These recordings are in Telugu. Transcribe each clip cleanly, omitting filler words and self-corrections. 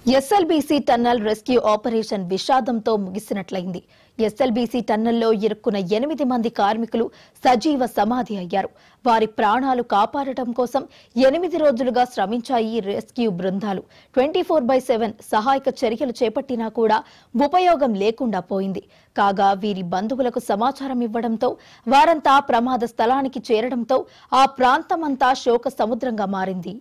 ఎస్ఎల్బీసీ టన్నల్ రెస్క్యూ ఆపరేషన్ విషాదంతో ముగిసినట్లయింది. ఎస్ఎల్బీసీ టన్నల్లో ఇరుక్కున్న 8 మంది కార్మికులు సజీవ సమాధి అయ్యారు. వారి ప్రాణాలు కాపాడటం కోసం 8 రోజులుగా శ్రమించాయి రెస్క్యూ బృందాలు. 24/7 సహాయక చర్యలు చేపట్టినా కూడా ఉపయోగం లేకుండా పోయింది. కాగా వీరి బంధువులకు సమాచారం ఇవ్వడంతో వారంతా ప్రమాద స్థలానికి చేరడంతో ఆ ప్రాంతమంతా శోక సముద్రంగా మారింది.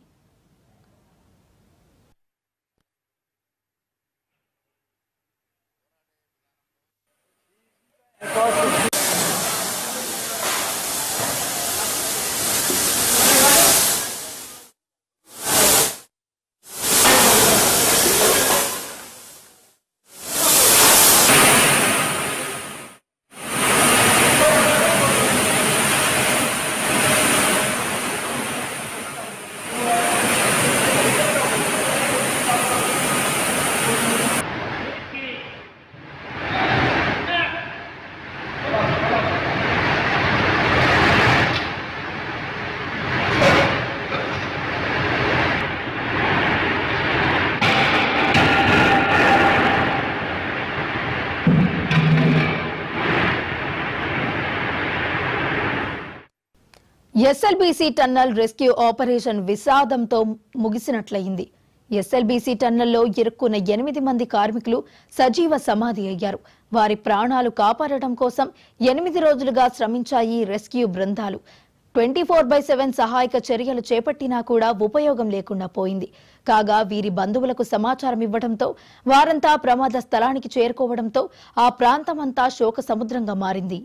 ఎస్ఎల్బీసీ టన్నల్ రెస్క్యూ ఆపరేషన్ విషాదంతో ముగిసినట్లయింది. ఎస్ఎల్బీసీ టన్నల్లో ఇరుక్కున్న 8 మంది కార్మికులు సజీవ సమాధి అయ్యారు. వారి ప్రాణాలు కాపాడటం కోసం 8 రోజులుగా శ్రమించాయి రెస్క్యూ బృందాలు. 24/7 సహాయక చర్యలు చేపట్టినా కూడా ఉపయోగం లేకుండా పోయింది. కాగా వీరి బంధువులకు సమాచారం ఇవ్వడంతో వారంతా ప్రమాద స్థలానికి చేరుకోవడంతో ఆ ప్రాంతమంతా శోక సముద్రంగా మారింది.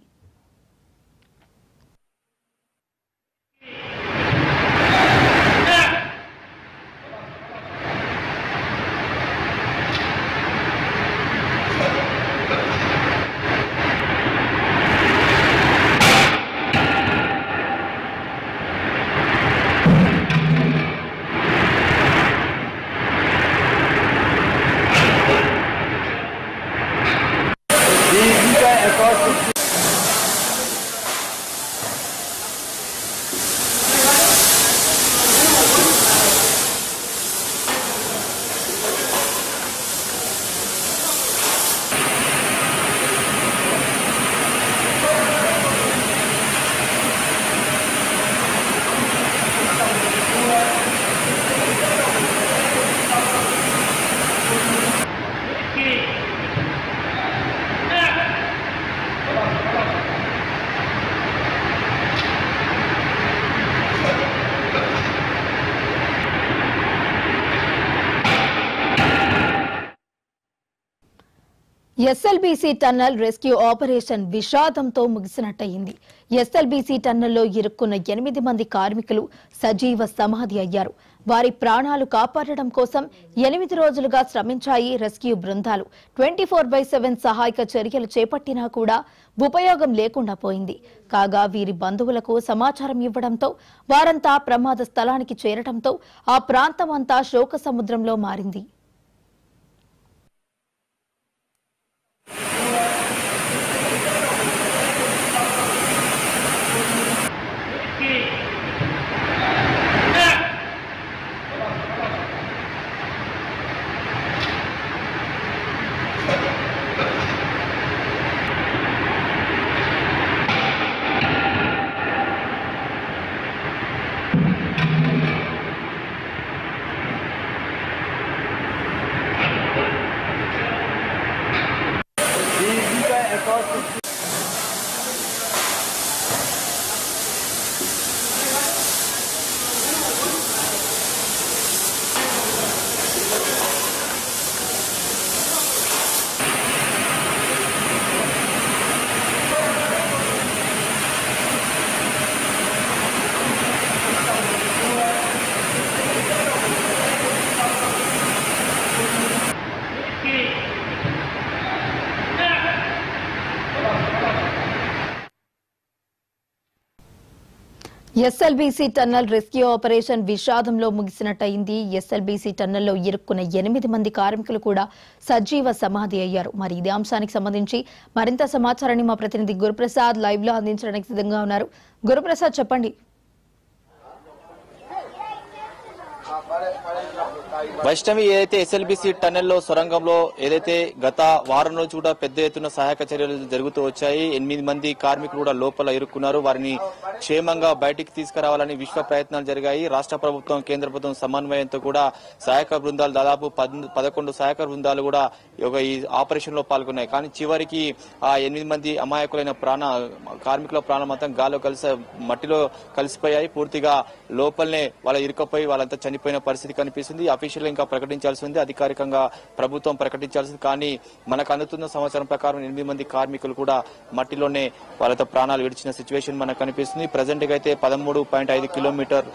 ఎస్ఎల్బీసీ టన్నల్ రెస్క్యూ ఆపరేషన్ విషాదంతో ముగిసినట్టయింది. ఎస్ఎల్బీసీ టన్నల్లో ఇరుక్కున్న 8 మంది కార్మికులు సజీవ సమాధి అయ్యారు. వారి ప్రాణాలు కాపాడటం కోసం 8 రోజులుగా శ్రమించాయి రెస్క్యూ బృందాలు. 24/7 సహాయక చర్యలు చేపట్టినా కూడా ఉపయోగం లేకుండా పోయింది. కాగా వీరి బంధువులకు సమాచారం ఇవ్వడంతో వారంతా ప్రమాద స్థలానికి చేరడంతో ఆ ప్రాంతమంతా శోక సముద్రంలో మారింది. ఎస్ఎల్బీసీ టన్నల్ రెస్క్యూ ఆపరేషన్ విషాదంలో ముగిసినట్టయింది. ఎస్ఎల్బీసీ టన్నల్లో ఇరుక్కున్న 8 మంది కార్మికులు కూడా సజీవ సమాధి అయ్యారు. మరి ఇదే అంశానికి సంబంధించి మరింత సమాచారాన్ని మా ప్రతినిధి గురుప్రసాద్ లైవ్ లో అందించడానికి సిద్ధంగా ఉన్నారు. గురుప్రసాద్ చెప్పండి. వైష్ణవి ఏదైతే ఎస్ఎల్బిసి టన్నెల్లో సొరంగంలో ఏదైతే గత వారం నుంచి కూడా పెద్ద ఎత్తున సహాయక చర్యలు జరుగుతూ వచ్చాయి. 8 మంది కార్మికులు కూడా లోపల ఇరుక్కున్నారు. వారిని క్షేమంగా బయటికి తీసుకురావాలని విశ్వ ప్రయత్నాలు జరిగాయి. రాష్ట్ర ప్రభుత్వం, కేంద్ర ప్రభుత్వం సమన్వయంతో కూడా సహాయక బృందాలు దాదాపు 11 సహాయక బృందాలు కూడా ఈ ఆపరేషన్ లో పాల్గొన్నాయి. కానీ చివరికి ఆ 8 మంది అమాయకులైన కార్మికుల ప్రాణం మొత్తం గాల్లో మట్టిలో కలిసిపోయాయి. పూర్తిగా లోపలనే వాళ్ళ ఇరుకపోయి వాళ్ళంతా చనిపోయిన పరిస్థితి కనిపిస్తుంది. అఫీషియల్ ఇంకా ప్రకటించాల్సి ఉంది, అధికారికంగా ప్రభుత్వం ప్రకటించాల్సింది. కానీ మనకు అందుతున్న సమాచారం ప్రకారం 8 మంది కార్మికులు కూడా మట్టిలోనే వాళ్ళతో ప్రాణాలు విడిచిన సిచ్యువేషన్ మనకు కనిపిస్తుంది. ప్రజెంట్ గా అయితే 13.5 కిలోమీటర్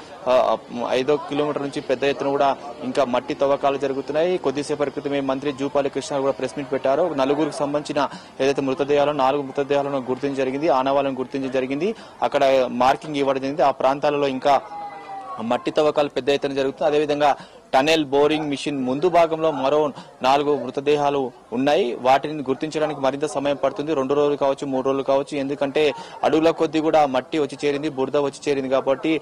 నుంచి పెద్ద ఎత్తున కూడా ఇంకా మట్టి తవ్వకాలు జరుగుతున్నాయి. కొద్దిసేపటి క్రితమే మంత్రి జూపాలి కృష్ణ కూడా ప్రెస్ మీట్ పెట్టారు. 4 సంబంధించిన ఏదైతే మృతదేహాలను 4 మృతదేహాలను గుర్తించడం జరిగింది, ఆనవాళ్ళను గుర్తించడం జరిగింది. అక్కడ మార్కింగ్ ఇవ్వడం జరిగింది. ఆ ప్రాంతాలలో ఇంకా మట్టి తవ్వకాలు పెద్ద ఎత్తున జరుగుతుంది. అదేవిధంగా టనెల్ బోరింగ్ మిషన్ ముందు భాగంలో మరో 4 మృతదేహాలు ఉన్నాయి. వాటిని గుర్తించడానికి మరింత సమయం పడుతుంది. 2 రోజులు కావచ్చు, 3 రోజులు కావచ్చు. ఎందుకంటే అడుగుల కొద్ది కూడా మట్టి వచ్చి చేరింది, బురద వచ్చి చేరింది కాబట్టి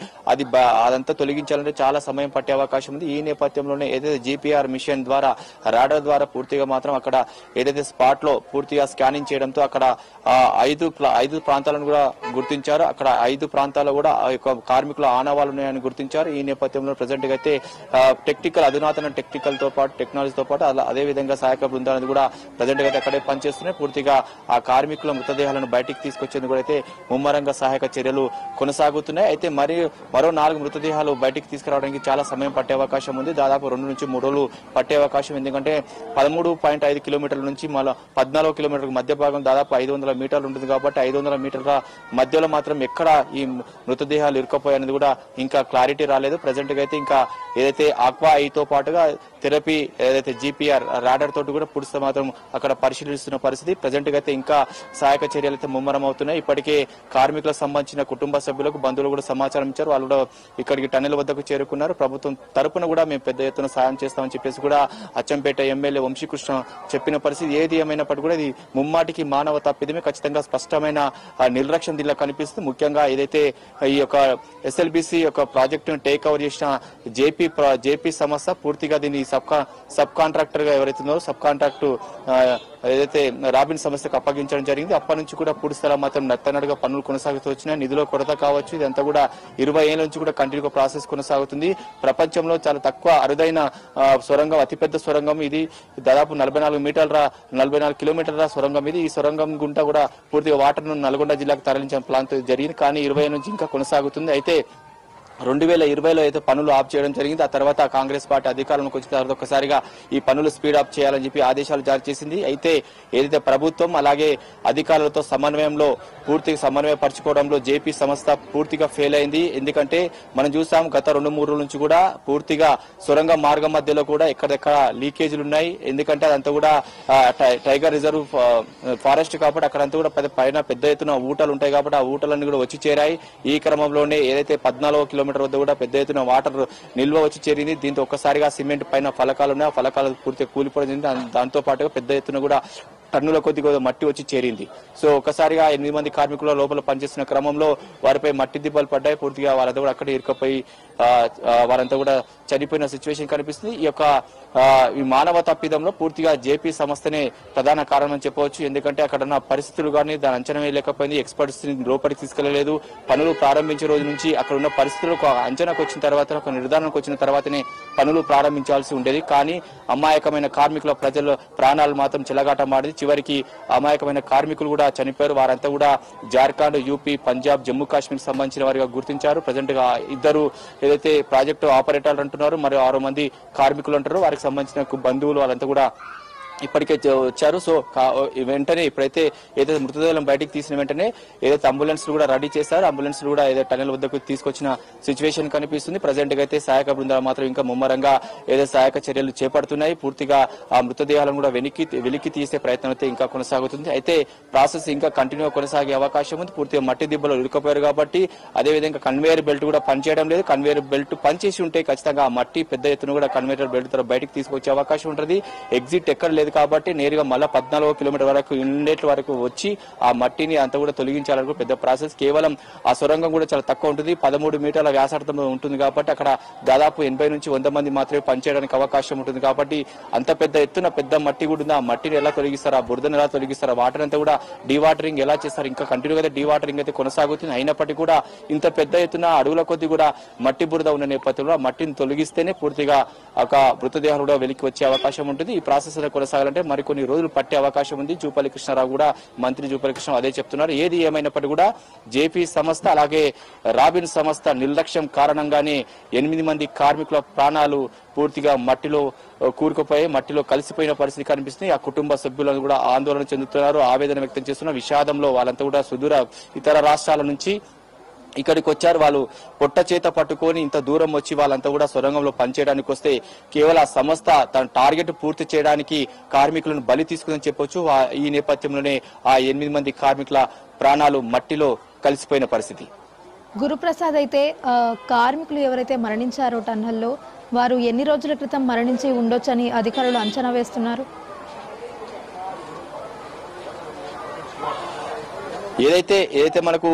అదంతా తొలగించాలంటే చాలా సమయం పట్టే అవకాశం ఉంది. ఈ నేపథ్యంలోనే ఏదైతే జీపీఆర్ మిషన్ ద్వారా రాడార్ ద్వారా పూర్తిగా మాత్రం అక్కడ ఏదైతే స్పాట్ లో పూర్తిగా స్కానింగ్ చేయడంతో అక్కడ 5 ప్రాంతాలను కూడా గుర్తించారు. అక్కడ 5 ప్రాంతాల్లో కూడా కార్మికుల ఆనవాళ్లు ఉన్నాయని గుర్తించారు. ఈ నేపథ్యంలో ప్రజెంట్ గా అయితే అధునాతన టెక్నికల్తో పాటు టెక్నాలజీతో పాటు అదే విధంగా సహాయక బృందాలను కూడా ప్రజెంట్ గా అక్కడే పనిచేస్తున్నాయి. పూర్తిగా ఆ కార్మికుల మృతదేహాలను బయటికి తీసుకొచ్చేందుకు కూడా అయితే ముమ్మరంగా సహాయక చర్యలు కొనసాగుతున్నాయి. అయితే మరో 4 మృతదేహాలు బయటికి తీసుకురావడానికి చాలా సమయం పట్టే అవకాశం ఉంది. దాదాపు 2 నుంచి 3 రోజులు పట్టే అవకాశం. ఎందుకంటే 13.5 కిలోమీటర్ల నుంచి 14 కిలోమీటర్ల మధ్య భాగం దాదాపు 500 మీటర్లు ఉంటుంది కాబట్టి 500 మీటర్ల మధ్యలో మాత్రం ఎక్కడ ఈ మృతదేహాలు ఇరుక్కుపోయాయనేది కూడా ఇంకా క్లారిటీ రాలేదు. ప్రజెంట్ గా అయితే ఇంకా ఏదైతే ఆక్వా ఐతో పాటుగా థెరపీ ఏదైతే జీపీఆర్ రాడర్ తోటి కూడా పూర్తి మాత్రం అక్కడ పరిశీలిస్తున్న పరిస్థితి. ప్రజెంట్ గా అయితే ఇంకా సహాయక చర్యలు అయితే ముమ్మరం అవుతున్నాయి. ఇప్పటికే కార్మికులకు సంబంధించిన కుటుంబ సభ్యులకు, బంధువులు కూడా సమాచారం ఇచ్చారు. వాళ్ళు కూడా ఇక్కడికి టన్నెల్ వద్దకు చేరుకున్నారు. ప్రభుత్వం తరపున కూడా మేము పెద్ద ఎత్తున సాయం చేస్తామని చెప్పేసి కూడా అచ్చంపేట ఎమ్మెల్యే వంశీకృష్ణ చెప్పిన పరిస్థితి. ఏది ఏమైనప్పటికీ కూడా ఇది ముమ్మాటికి మానవ తప్పిదమే. ఖచ్చితంగా స్పష్టమైన నిర్లక్ష్యం దీనిలో కనిపిస్తుంది. ముఖ్యంగా ఏదైతే ఈ యొక్క ఎస్ఎల్బిసి యొక్క ప్రాజెక్టును టేక్ ఓవర్ చేసిన జేపీ సంస్థ పూర్తిగా దీన్ని సబ్ కాంట్రాక్టర్ గా ఎవరైతే ఉన్నారో సబ్ కాంట్రాక్ట్ ఏదైతే రాబిన్ సంస్థకు అప్పగించడం జరిగింది. అప్పటి నుంచి కూడా పూర్తి స్థలం మాత్రం నత్తనడుగా పనులు కొనసాగుతూ వచ్చినాయి. నిధుల కొరత కావచ్చు, ఇదంతా కూడా 20 ఏళ్ల నుంచి కూడా కంటిన్యూ ప్రాసెస్ కొనసాగుతుంది. ప్రపంచంలో చాలా తక్కువ అరుదైన సొరంగం, అతిపెద్ద సొరంగం ఇది. దాదాపు 44 కిలోమీటర్ల సొరంగం ఇది. ఈ సొరంగం గుంట కూడా పూర్తిగా వాటర్ ను నల్గొండ జిల్లాకు తరలించిన ప్లాన్ జరిగింది. కానీ 20 ఏళ్ల నుంచి ఇంకా కొనసాగుతుంది. అయితే 2020లో అయితే పనులు ఆఫ్ చేయడం జరిగింది. ఆ తర్వాత కాంగ్రెస్ పార్టీ అధికారంలోకి వచ్చిన తర్వాత ఒక్కసారిగా ఈ పనులు స్పీడ్ అప్ చేయాలని చెప్పి ఆదేశాలు జారీ చేసింది. అయితే ఏదైతే ప్రభుత్వం అలాగే అధికారులతో పూర్తిగా సమన్వయపరచుకోవడంలో జేపీ సంస్థ పూర్తిగా ఫెయిల్ అయింది. ఎందుకంటే మనం చూసాం గత 2-3 రోజుల నుంచి కూడా పూర్తిగా సొరంగ మార్గం మధ్యలో కూడా ఎక్కడెక్కడ లీకేజీలు ఉన్నాయి. ఎందుకంటే అదంతా కూడా టైగర్ రిజర్వ్ ఫారెస్ట్ కాబట్టి అక్కడంతా కూడా పైన పెద్ద ఎత్తున ఊటలు ఉంటాయి కాబట్టి ఆ ఊటలన్నీ కూడా వచ్చి చేరాయి. ఈ క్రమంలోనే ఏదైతే 14 కిలోమీటర్ వద్ద కూడా పెద్ద ఎత్తున వాటర్ నిల్వ వచ్చి చేరింది. దీంతో ఒక్కసారిగా సిమెంట్ పైన ఫలకాలు ఉన్నాయి. ఆ ఫలకాలు పూర్తిగా కూలిపోయింది. దాంతో పాటుగా పెద్ద ఎత్తున కూడా టన్నుల కొద్దిగా మట్టి వచ్చి చేరింది. సో ఒకసారిగా 8 మంది కార్మికుల లోపల పనిచేస్తున్న క్రమంలో వారిపై మట్టి దిబ్బలు పడ్డాయి. పూర్తిగా వాళ్ళంతా కూడా అక్కడే ఇరుకపోయి వారంతా కూడా చనిపోయిన సిచ్యువేషన్ కనిపిస్తుంది. ఈ మానవ తప్పిదంలో పూర్తిగా జేపీ సంస్థనే ప్రధాన కారణం అని చెప్పవచ్చు. ఎందుకంటే అక్కడ ఉన్న పరిస్థితులు కానీ దాని అంచనా వేయలేకపోయింది. ఎక్స్పర్ట్స్ లోపలికి తీసుకెళ్లలేదు. పనులు ప్రారంభించే రోజు నుంచి అక్కడ ఉన్న పరిస్థితులకు అంచనాకు వచ్చిన తర్వాత, ఒక నిర్ధారణకు వచ్చిన తర్వాతనే పనులు ప్రారంభించాల్సి ఉండేది. కానీ అమాయకమైన కార్మికుల ప్రజల ప్రాణాలు మాత్రం చెలగాటమాడింది. చివరికి అమాయకమైన కార్మికులు కూడా చనిపోయారు. వారంతా కూడా జార్ఖండ్, యూపీ, పంజాబ్, జమ్మూ కాశ్మీర్ సంబంధించిన వారిగా గుర్తించారు. ప్రజెంట్ గా 2 ఏదైతే ప్రాజెక్టు ఆపరేటర్లు అంటున్నారు, మరి 6 మంది కార్మికులు అంటారు. వారికి సంబంధించిన బంధువులు వాళ్ళంతా కూడా ఇప్పటికే వచ్చారు. సో వెంటనే ఇప్పుడైతే ఏదైతే మృతదేహాలను బయటికి తీసిన వెంటనే ఏదైతే అంబులెన్స్ కూడా రెడీ చేశారు, అంబులెన్స్ కూడా ఏదైతే టనెల్ వద్దకు తీసుకొచ్చిన సిచ్యువేషన్ కనిపిస్తుంది. ప్రజెంట్ గా అయితే సహాయక బృందాలు మాత్రం ఇంకా ముమ్మరంగా ఏదైతే సహాయక చర్యలు చేపడుతున్నాయి. పూర్తిగా ఆ మృతదేహాలను కూడా వెలికి తీసే ప్రయత్నం అయితే ఇంకా కొనసాగుతుంది. అయితే ప్రాసెస్ ఇంకా కంటిన్యూ కొనసాగే అవకాశం ఉంది. పూర్తిగా మట్టి దిబ్బలు ఇరుక్కుపోయారు కాబట్టి అదేవిధంగా కన్వేయర్ బెల్ట్ కూడా పనిచేయడం లేదు. కన్వేయర్ బెల్ట్ పనిచేసి ఉంటే ఖచ్చితంగా ఆ మట్టి పెద్ద ఎత్తున కూడా కన్వేయర్ బెల్ట్ ద్వారా బయటకు తీసుకొచ్చే అవకాశం ఉంటుంది. ఎగ్జిట్ ఎక్కడ లేదు లేదు కాబట్టి నేరుగా మళ్ళీ 14 కిలోమీటర్ వరకు ఇన్లెట్ వరకు వచ్చి ఆ మట్టిని అంతా కూడా తొలగించాలని పెద్ద ప్రాసెస్. కేవలం ఆ సొరంగం కూడా చాలా తక్కువ ఉంటుంది, 13 మీటర్ల వ్యాసార్థంలో ఉంటుంది కాబట్టి అక్కడ దాదాపు 80 నుంచి 100 మంది మాత్రమే పనిచేయడానికి అవకాశం ఉంటుంది కాబట్టి అంత పెద్ద ఎత్తున పెద్ద మట్టి కూడా ఉంది. ఆ మట్టిని ఎలా తొలగిస్తారు, ఆ బురదను ఎలా తొలగిస్తారు, వాటర్ అంతా కూడా డీవాటరింగ్ ఎలా చేస్తారు, ఇంకా కంటిన్యూగా డీవాటరింగ్ అయితే కొనసాగుతుంది. అయినప్పటికీ కూడా ఇంత పెద్ద ఎత్తున అడుగుల కొద్ది కూడా మట్టి బురద ఉన్న నేపథ్యంలో ఆ మట్టిని తొలగిస్తేనే పూర్తిగా ఒక మృతదేహాలు కూడా వెలికి వచ్చే అవకాశం ఉంటుంది. ఈ ప్రాసెస్ కొనసాగాలంటే మరికొన్ని రోజులు పట్టే అవకాశం ఉంది. జూపల్లి కృష్ణారావు కూడా, మంత్రి జూపల్లి కృష్ణారావు అదే చెప్తున్నారు. ఏది ఏమైనప్పటికీ కూడా జేపీ సంస్థ అలాగే రాబిన్ సంస్థ నిర్లక్ష్యం కారణంగానే 8 మంది కార్మికుల ప్రాణాలు పూర్తిగా మట్టిలో కూరుకుపోయి మట్టిలో కలిసిపోయిన పరిస్థితి కనిపిస్తుంది. ఆ కుటుంబ సభ్యులను కూడా ఆందోళన చెందుతున్నారు, ఆవేదన వ్యక్తం చేస్తున్న విషాదంలో వాళ్ళంతా కూడా సుదూర ఇతర రాష్ట్రాల నుంచి ఇక్కడికి వచ్చారు. వాళ్ళు పొట్ట చేత పట్టుకొని ఇంత దూరం వచ్చి వాళ్ళంతా కూడా సొరంగంలో పనిచేయడానికి వస్తే కేవలం ఆ సంస్థ తన టార్గెట్ పూర్తి చేయడానికి కార్మికులను బలి తీసుకుందని చెప్పొచ్చు. ఈ నేపథ్యంలోనే ఆ 8 మంది కార్మికుల ప్రాణాలు మట్టిలో కలిసిపోయిన పరిస్థితి. గురుప్రసాద్, అయితే కార్మికులు ఎవరైతే మరణించారో టన్నల్లో వారు ఎన్ని రోజుల క్రితం మరణించి ఉండొచ్చని అధికారులు అంచనా వేస్తున్నారు? ఏదైతే మనకు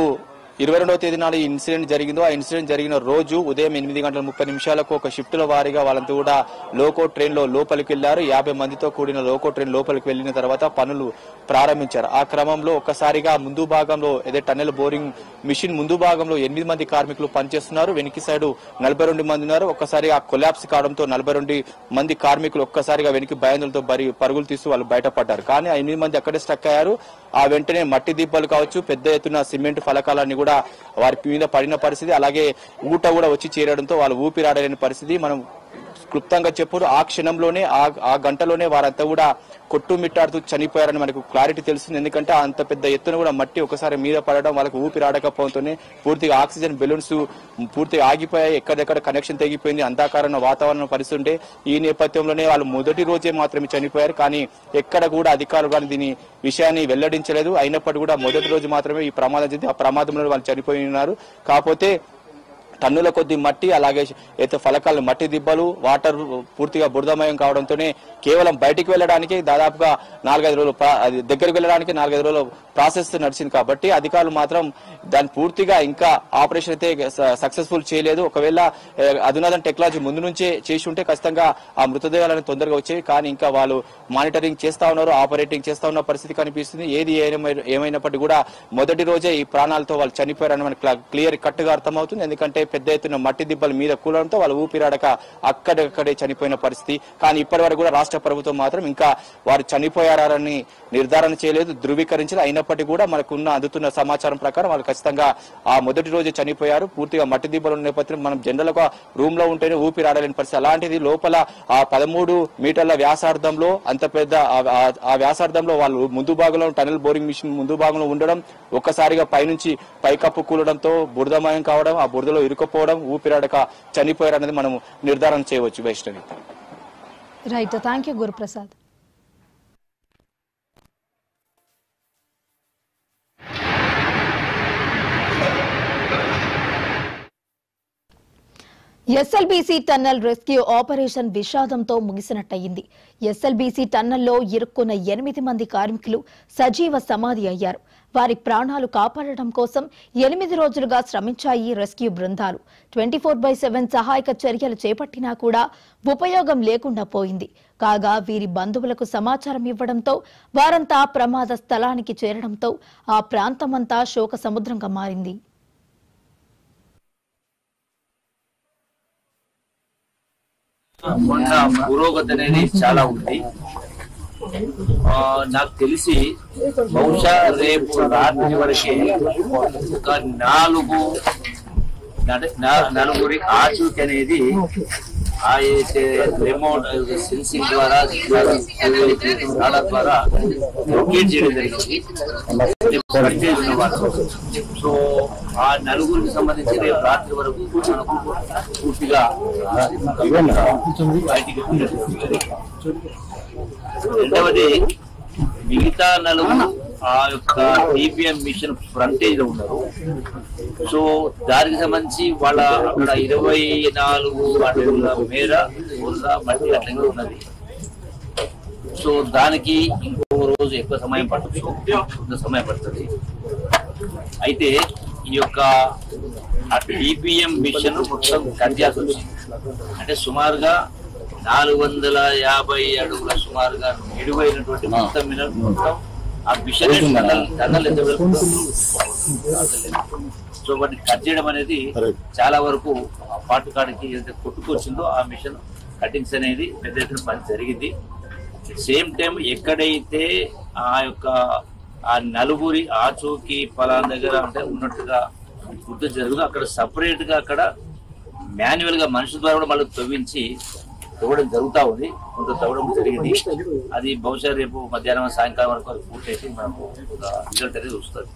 22వ తేదీ నాడు ఈ ఇన్సిడెంట్ జరిగిందో, ఆ ఇన్సిడెంట్ జరిగిన రోజు ఉదయం 8:30 ఒక షిఫ్టుల వారీగా వాళ్ళంతా కూడా లోకో ట్రైన్ లో లోపలికి వెళ్లారు. 50 మందితో కూడిన లోకో ట్రైన్ లోపలికి వెళ్లిన తర్వాత పనులు ప్రారంభించారు. ఆ క్రమంలో ఒక్కసారిగా ముందు భాగంలో టన్నెల్ బోరింగ్ మిషన్ ముందు భాగంలో 8 మంది కార్మికులు పనిచేస్తున్నారు. వెనక్కి సైడ్ 42 మంది ఉన్నారు. ఒక్కసారిగా కొలాప్స్ కావడంతో 42 మంది కార్మికులు ఒక్కసారిగా వెనక్కి భయాందోళనతో పరుగులు తీస్తూ వాళ్ళు బయటపడ్డారు. కానీ ఆ 8 మంది అక్కడే స్టక్ అయ్యారు. ఆ వెంటనే మట్టి దిబ్బలు కావచ్చు, పెద్ద ఎత్తున సిమెంట్ ఫలకాలన్నీ కూడా వారి మీద పడిన పరిస్థితి, అలాగే ఊట కూడా వచ్చి చేరడంతో వాళ్ళు ఊపిరాడలేని పరిస్థితి. మనం క్లుప్తంగా చెప్పుడు ఆ క్షణంలోనే ఆ గంటలోనే వారంతా కూడా కొట్టుమిట్టాడుతూ చనిపోయారని మనకు క్లారిటీ తెలుస్తుంది. ఎందుకంటే అంత పెద్ద ఎత్తున కూడా మట్టి ఒకసారి మీద పడడం, వాళ్ళకి ఊపిరాడకపోతేనే పూర్తిగా ఆక్సిజన్ బెలూన్స్ పూర్తిగా ఆగిపోయాయి, ఎక్కడెక్కడ కనెక్షన్ తెగిపోయింది, అంధాకారణ వాతావరణం పరిస్థితుంటే ఈ నేపథ్యంలోనే వాళ్ళు మొదటి రోజే మాత్రమే చనిపోయారు. కానీ ఎక్కడ కూడా అధికారులు కానీ దీని విషయాన్ని వెల్లడించలేదు. అయినప్పటికీ కూడా మొదటి రోజు మాత్రమే ఈ ప్రమాదం జరిగింది. ఆ ప్రమాదంలో వాళ్ళు చనిపోయి ఉన్నారు. కాకపోతే టన్నుల కొద్ది మట్టి, అలాగే అయితే ఫలకాలు మట్టి దిబ్బలు, వాటర్ పూర్తిగా బురదమయం కావడంతోనే కేవలం బయటికి వెళ్ళడానికి దాదాపుగా 4-5 రోజులు, దగ్గరికి వెళ్ళడానికి 4-5 రోజులు ప్రాసెస్ నడిచింది. కాబట్టి అధికారులు మాత్రం దాన్ని పూర్తిగా ఇంకా ఆపరేషన్ అయితే సక్సెస్ఫుల్ చేయలేదు. ఒకవేళ అధునాతన టెక్నాలజీ ముందు నుంచే చేసి ఉంటే ఖచ్చితంగా ఆ మృతదేహాలను తొందరగా వచ్చేవి. కానీ ఇంకా వాళ్ళు మానిటరింగ్ చేస్తా ఉన్నారు, ఆపరేటింగ్ చేస్తా ఉన్న పరిస్థితి కనిపిస్తుంది. ఏది ఏమైనప్పటికీ కూడా మొదటి రోజే ఈ ప్రాణాలతో వాళ్ళు చనిపోయారని మనకు క్లియర్ కట్ గా అర్థమవుతుంది. ఎందుకంటే పెద్ద ఎత్తున మట్టి దిబ్బల మీద కూలడంతో వాళ్ళు ఊపిరాడక అక్కడక్కడే చనిపోయిన పరిస్థితి. కానీ ఇప్పటి వరకు కూడా రాష్ట్ర ప్రభుత్వం మాత్రం ఇంకా వారు చనిపోయారని నిర్ధారణ చేయలేదు, ధృవీకరించలేదు. అయినప్పటికీ కూడా మనకున్న అందుతున్న సమాచారం ప్రకారం వాళ్ళు ఖచ్చితంగా ఆ మొదటి రోజు చనిపోయారు. పూర్తిగా మట్టి దిబ్బలు ఉన్న నేపథ్యం మనం జనరల్ గా రూమ్ లో ఉంటేనే ఊపిరాడలేని పరిస్థితి. అలాంటిది లోపల ఆ 13 మీటర్ల వ్యాసార్థంలో అంత పెద్ద ఆ వ్యాసార్థంలో వాళ్ళు ముందు భాగంలో టనల్ బోరింగ్ మిషన్ ముందు భాగంలో ఉండడం, ఒక్కసారిగా పైనుంచి పైకప్పు కూలడంతో బురదమయం కావడం, ఆ బురదలో ఇరుక్కుపోవడం, ఊపిరాడక చనిపోయారనేది మనం నిర్ధారణ చేయవచ్చు. Vaishnavi. Right, thank you Guruprasad. SLBC tunnel rescue operation విషాదంతో ముగిసినట్టయింది. ఎస్ఎల్బీసీ టన్నల్లో ఇరుక్కున్న 8 మంది కార్మికులు సజీవ సమాధి అయ్యారు. వారి ప్రాణాలు కాపాడటం కోసం 8 రోజులుగా శ్రమించాయి రెస్క్యూ బృందాలు. 24/7 సహాయక చర్యలు చేపట్టినా కూడా ఉపయోగం లేకుండా పోయింది. కాగా వీరి బంధువులకు సమాచారం ఇవ్వడంతో వారంతా ప్రమాద స్థలానికి చేరడంతో ఆ ప్రాంతమంతా శోక సముద్రంగా మారింది. మొన్న పురోగతి అనేది చాలా ఉంది. నాకు తెలిసి బహుశా రేపు రాత్రి వరకే ఒక 4 ఆచూకీ అనేది రిమోట్ సెన్సింగ్ ద్వారా లొకేట్ చేయడం జరిగింది. సో ఆ 4 సంబంధించి రేపు రాత్రి వరకు పూర్తిగా బయటికి. రెండవది మిగతా 4 ఆ యొక్క టీపీఎం మిషన్ ఫ్రంటేజ్ లో ఉన్నారు. సో దానికి సంబంధించి వాళ్ళ అక్కడ 24 అడుగుల మేర మట్టి అట్లా ఉన్నది. సో దానికి ఇంకో రోజు ఎక్కువ సమయం పడుతుంది, కొంత సమయం పడుతుంది. అయితే ఈ యొక్క టీపీఎం మిషన్ మొత్తం కట్ చేయాల్సి వచ్చింది. అంటే సుమారుగా 450 అడుగుల సుమారుగా నిడువైనటువంటి మొత్తం ఆ మిషన్ టన్నల్ ఎంతవరకు. సో వాటిని కట్ చేయడం అనేది చాలా వరకు పాటుకాడికి ఏదైతే కొట్టుకొచ్చిందో ఆ మిషన్ కటింగ్స్ అనేది పెద్ద ఎత్తున పని జరిగింది. సేమ్ టైం ఎక్కడైతే ఆ యొక్క ఆ నలుగురి ఆచూకీ పలానా దగ్గర అంటే ఉన్నట్టుగా గుర్తు జరుగుతుందో అక్కడ సపరేట్ గా అక్కడ మాన్యువల్ గా మనుషుల ద్వారా కూడా మళ్ళీ తవ్వడం జరుగుతూ ఉంది. కొంత తవ్వడం జరిగింది. అది బహుశా రేపు మధ్యాహ్నం సాయంకాలం వరకు అది పూర్తి అయితే మనకు ఒక రిజల్ట్ అనేది వస్తుంది.